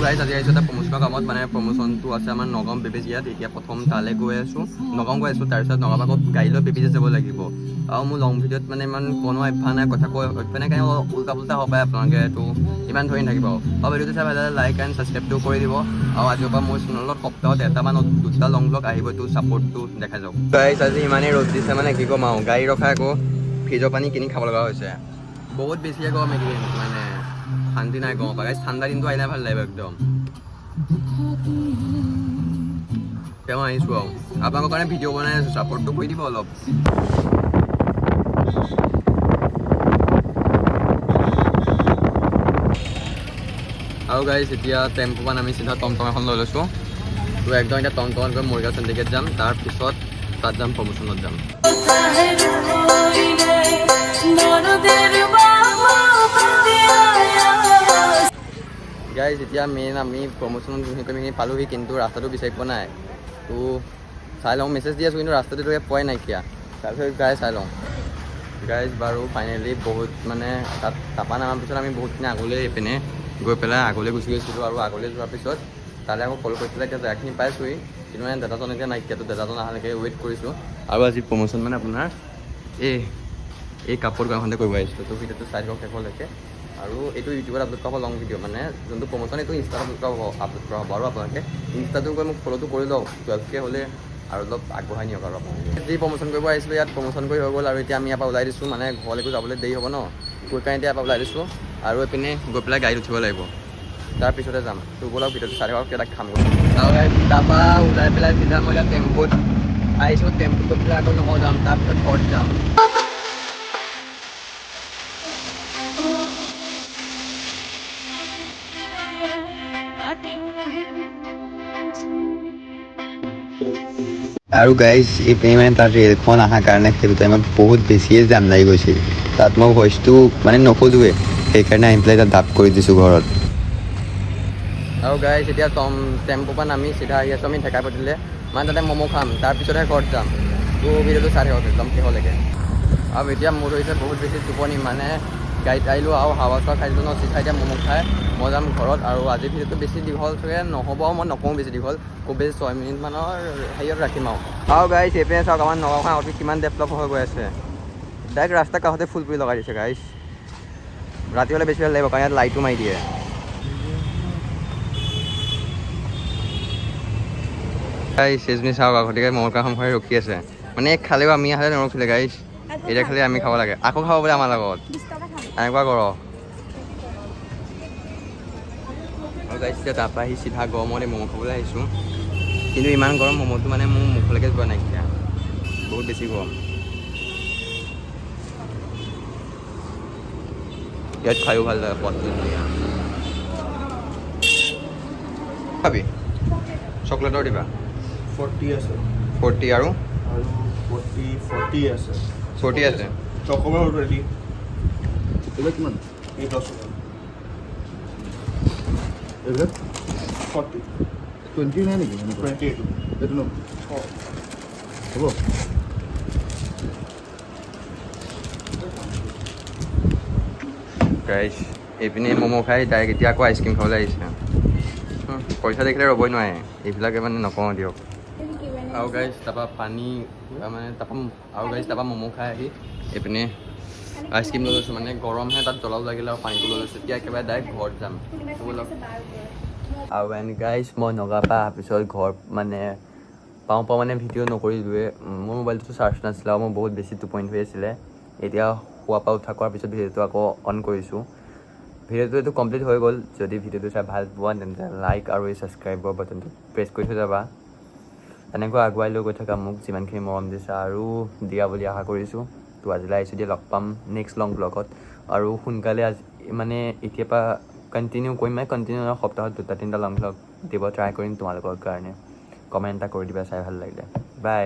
guys আজি আহিছোঁ এটা প্ৰমোচনৰ কামত মানে প্ৰমোচনটো আছে আমাৰ নগাঁও বেবেজীয়াত এতিয়া প্ৰথম তালৈ গৈ আছোঁ নগাঁও গৈ আছোঁ তাৰপিছত নগাঁও আকৌ গাড়ী লৈ বেবেজীয়া যাব লাগিব আৰু মোৰ লং ভিডিঅ'ত মানে ইমান কোনো অভ্যাস নাই কথা কৈ অভ্যাস নাই উল্টা পুল্টা হ'ব পাৰে আপোনালোকে এইটো ইমান ধৰি নাথাকিব আৰু ভিডিঅ'টো চাই ভাল লাইক এণ্ড ছাবস্ক্ৰাইবটো কৰি দিব আৰু আজিৰ পৰা মোৰ চেনেলত সপ্তাহত এটামান দুটা লং ব্লগ আহিব এইটো ছাপৰ্টটো দেখাই যাওক গাইজ আজি ইমানেই ৰ'দ দিছে মানে কি ক'ম আৰু গাড়ী ৰখা আকৌ ফ্ৰিজৰ পানী কিনি খাব লগা হৈছে বহুত বেছিয়ে গৰম এইকেইদিন মানে শান্তি নাই গৰম পৰা ঠাণ্ডা দিনটো আহিলে ভাল লাগিব একদম তেওঁ আহিছোঁ আৰু আপোনালোকৰ কাৰণে ভিডিঅ' বনাই আছোঁ ছাপৰ্টটো কৰি দিব অলপ আৰু গাইজ এতিয়া টেম্পুমান আমি চিধা টমটম এখন লৈ লৈছোঁ তো একদম এতিয়া টমটমত গৈ মৰিগাঁও চেণ্ডিকেট যাম তাৰপিছত তাত যাম প্ৰমোচনত যাম গাইজ এতিয়া মেইন আমি প্ৰমোচনত যোনখিনি পালোঁহি কিন্তু ৰাস্তাটো বিচাৰি পোৱা নাই তো চাই লওঁ মেছেজ দি আছোঁ কিন্তু ৰাস্তাটোতো পোৱাই নাইকিয়া তাৰপিছত গাইজ চাই লওঁ গাইজ বাৰু ফাইনেলি বহুত মানে তাত তাপা নামাৰ পিছত আমি বহুতখিনি আগলৈ এইপিনে গৈ পেলাই আগলৈ গুচি গৈছিলোঁ আৰু আগলৈ যোৱাৰ পিছত তালৈ আকৌ কল কৰিছিলে এতিয়া জেগাখিনি পাইছোঁহি কিন্তু মানে দাদাজন এতিয়া নাইকিয়াতো দাদাজন অহালৈকে ৱেইট কৰিছোঁ আৰু আজি প্ৰমোচন মানে আপোনাৰ এই কাপোৰ দোকানখনতে কৰিব আহিছিলোঁ তো ভিডিঅ'টো চাই থাকক শেষলৈকে আৰু এইটো ইউটিউবত আপলোড কৰা হ'ব লং ভিডিঅ' মানে যোনটো প্ৰমোচন এইটো ইনষ্টাত আপলোড কৰা হ'ব আৰু আপোনালোকে ইনষ্টাটো গৈ মোক ফ'ল'টো কৰি লওক 12K হ'লে আৰু অলপ আগবঢ়াই নিয়ক আৰু আপোনালোকে যি প্ৰমোচন কৰিব আহিছিলোঁ ইয়াত প্ৰমোচন কৰি হৈ গ'ল আৰু এতিয়া আমি ইয়াৰ পৰা ওলাই দিছোঁ মানে ঘৰলৈকো যাবলৈ দেৰি হ'ব ন গৈ কাৰণে এতিয়া ইয়াৰ পৰা ওলাই দিছোঁ আৰু এইপিনে গৈ পেলাই গাড়ীত উঠিব লাগিব তাৰপিছতে যাম তো ব'লক ভিডিঅ'টো চাই থাকক কেইটা খাম গ'ল তাৰপৰা ওলাই পেলাই চিধা মই এতিয়া টেম্পুত আহিছোঁ টেম্পুত গৈ পেলাই আকৌ নগাঁও যাম তাৰপিছত ঘৰত যাম আৰু গাইজ এইপিনে মানে তাত ৰেলখন অহাৰ কাৰণে সেইটো টাইমত বহুত বেছিয়ে জাম লাগি গৈছিল তাত মই ভইচটো মানে নক'লোৱে সেইকাৰণে আহি পেলাই তাত ডাব কৰি দিছোঁ ঘৰত আৰু গাইজ এতিয়া টেম্পুৰ পৰা নামি চিধা আহি আছোঁ আমি ঢেকাইপতিলে মানে তাতে ম'ম' খাম তাৰপিছতহে ঘৰত যাম তো ভিডিঅ'টো চাই থাকক একদম শেষলৈকে আৰু এতিয়া মোৰ ধৰিছে বহুত বেছি টোপনি মানে গাড়ীত আহিলোঁ আৰু হাৱা চাৱা খাইছিলোঁ ন চিধা এতিয়া ম'ম' খাই মই যাম ঘৰত আৰু আজি ভিডিঅ'টো বেছি দীঘল চাগে নহ'ব মই নকওঁ বেছি দীঘল খুব বেছি 6 মিনিটমানৰ হেৰিয়ত ৰাখিম আৰু গাইজ এইপিনে চাওক আমাৰ নগাঁওখন অতি কিমান ডেভেলপ হৈ গৈ আছে ডাইৰেক্ট ৰাস্তাৰ কাষতে ফুল পুলি লগাই দিছে গাইজ ৰাতি হ'লে বেছি ভাল লাগিব কাৰণ ইয়াত লাইটো মাৰি দিয়ে গাইজ চেজনী চাওক আগতীয়াকৈ ম'মৰ কাষখন হৈ ৰখি আছে মানে খালেও আমি আহলে নৰখিলে গাইজ এতিয়া খালি আমি খাব লাগে আকৌ খাব বোলে আমাৰ লগত এনেকুৱা কৰ আৰু গাইজ এতিয়া তাৰপৰা আহি চিধা গৰমতে ম'ম' খাবলৈ আহিছোঁ কিন্তু ইমান গৰম ম'ম'টো মানে মোৰ মুখলৈকে যোৱা নাইকিয়া বহুত বেছি গৰম ইয়াত খায়ো ভাল লাগে পথটো ধুনীয়া খাবি চকলেটৰ দিবা 40 আছে 40 আৰু 40 আছে 40 আছে চকলেট ৰেডি এইবিলাক কিমান এই 10 টকা এইবিলাক 40 20 নাই নেকি 28 এইটো ন হ'ব গাইজ এইপিনে ম'ম' খাই ডাইৰেক্ট এতিয়া আকৌ আইচক্ৰীম খাবলৈ আহিছে পইচা দেখিলে ৰ'বই নোৱাৰে এইবিলাকে মানে নকওঁ দিয়ক আৰু গাইজ তাৰপৰা পানী মানে তাৰপৰা ম'ম' খাই আহি এইপিনে আইচক্ৰীম লৈ লৈছোঁ মানে গৰমহে তাত জ্বলাও লাগিলে আৰু পানীটো লৈ লৈছোঁ এতিয়া একেবাৰে ডাইৰেক্ট ঘৰত যাম আৰু এণ্ড গাইজ মই নগাঁৱৰ পৰা অহাৰ পিছত ঘৰত মানে পাওঁ মানে ভিডিঅ' নকৰিলোৱে মোৰ মোবাইলটো চাৰ্জ নাছিলে আৰু মোৰ বহুত বেছি টোপনি হৈ আছিলে এতিয়া শোৱাৰ পৰা উঠা কৰাৰ পিছত ভিডিঅ'টো আকৌ অন কৰিছোঁ ভিডিঅ'টো এইটো কমপ্লিট হৈ গ'ল যদি ভিডিঅ'টো চাই ভাল পোৱা তেন্তে লাইক আৰু এই ছাবস্ক্ৰাইবৰ বাটনটো প্ৰেছ কৰি থৈ যাবা এনেকৈ আগুৱাই লৈ গৈ থকা মোক যিমানখিনি মৰম দিছা আৰু দিয়া বুলি আশা কৰিছোঁ তো আজিলৈ আহিছোঁ দিয়া লগ পাম নেক্সট লং ব্লগত আৰু সোনকালে আজি মানে এতিয়াৰ পৰা কণ্টিনিউ কৰিম কণ্টিনিউ সপ্তাহত 2-3টা লং ব্লগ দিব ট্ৰাই কৰিম তোমালোকৰ কাৰণে কমেণ্ট এটা কৰি দিবা চাই ভাল লাগিলে বাই